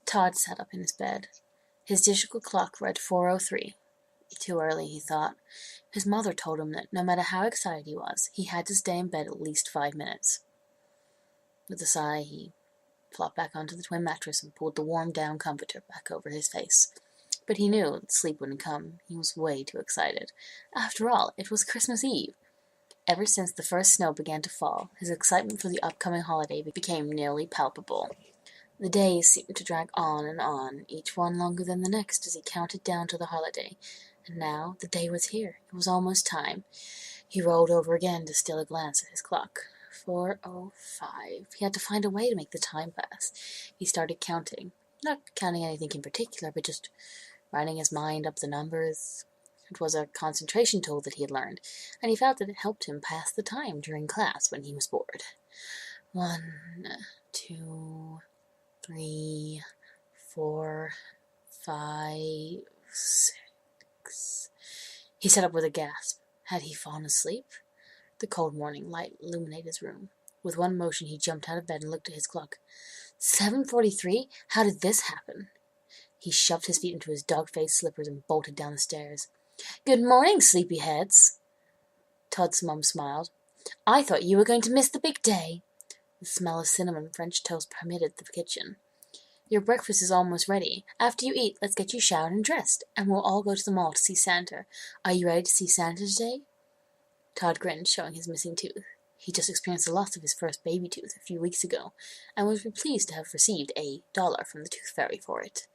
Todd sat up in his bed. His digital clock read 4:03. Too early, he thought. His mother told him that no matter how excited he was, he had to stay in bed at least 5 minutes. With a sigh, he flopped back onto the twin mattress and pulled the warm down comforter back over his face. But he knew that sleep wouldn't come. He was way too excited. After all, it was Christmas Eve. Ever since the first snow began to fall, his excitement for the upcoming holiday became nearly palpable. The days seemed to drag on, each one longer than the next as he counted down to the holiday. And now the day was here. It was almost time. He rolled over again to steal a glance at his clock. 4:05. He had to find a way to make the time pass. He started counting. Not counting anything in particular, but just running his mind up the numbers. It was a concentration tool that he had learned, and he felt that it helped him pass the time during class when he was bored. 1, 2, 3, 4, 5, 6. He sat up with a gasp. Had he fallen asleep? The cold morning light illuminated his room. With one motion he jumped out of bed and looked at his clock. 7:43? How did this happen? He shoved his feet into his dog-faced slippers and bolted down the stairs. "Good morning, sleepyheads." Todd's mum smiled. "I thought you were going to miss the big day." The smell of cinnamon French toast permeated the kitchen. "Your breakfast is almost ready. After you eat, let's get you showered and dressed, and we'll all go to the mall to see Santa. Are you ready to see Santa today?" Todd grinned, showing his missing tooth. He just experienced the loss of his first baby tooth a few weeks ago, and was pleased to have received $1 from the tooth fairy for it.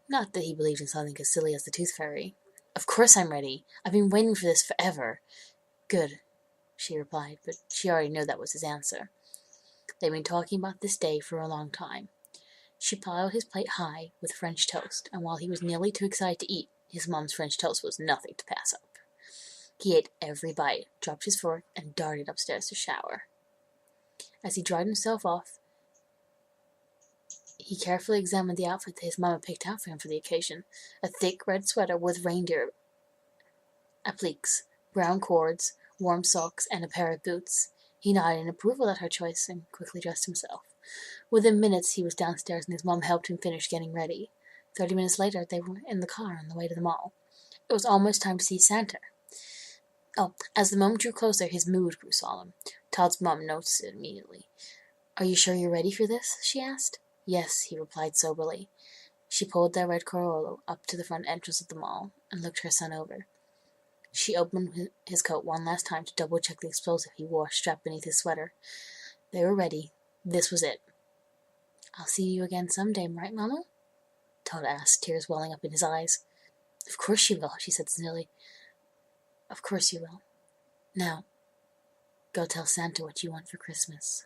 Not that he believed in something as silly as the tooth fairy. "Of course I'm ready. I've been waiting for this forever." "Good," she replied, but she already knew that was his answer. They'd been talking about this day for a long time. She piled his plate high with French toast, and while he was nearly too excited to eat, his mom's French toast was nothing to pass up. He ate every bite, dropped his fork, and darted upstairs to shower. As he dried himself off, he carefully examined the outfit that his mama picked out for him for the occasion. A thick red sweater with reindeer appliques, brown cords, warm socks, and a pair of boots. He nodded in approval at her choice and quickly dressed himself. Within minutes he was downstairs and his mom helped him finish getting ready. 30 minutes later they were in the car on the way to the mall. It was almost time to see Santa. As the moment drew closer, his mood grew solemn. Todd's mom noticed it immediately. "Are you sure you're ready for this?" she asked. "Yes," he replied soberly. She pulled their red Corolla up to the front entrance of the mall and looked her son over. She opened his coat one last time to double-check the explosive he wore strapped beneath his sweater. They were ready. This was it. "I'll see you again someday, right, Mama?" Todd asked, tears welling up in his eyes. "Of course you will," she said sincerely. "Of course you will. Now, go tell Santa what you want for Christmas."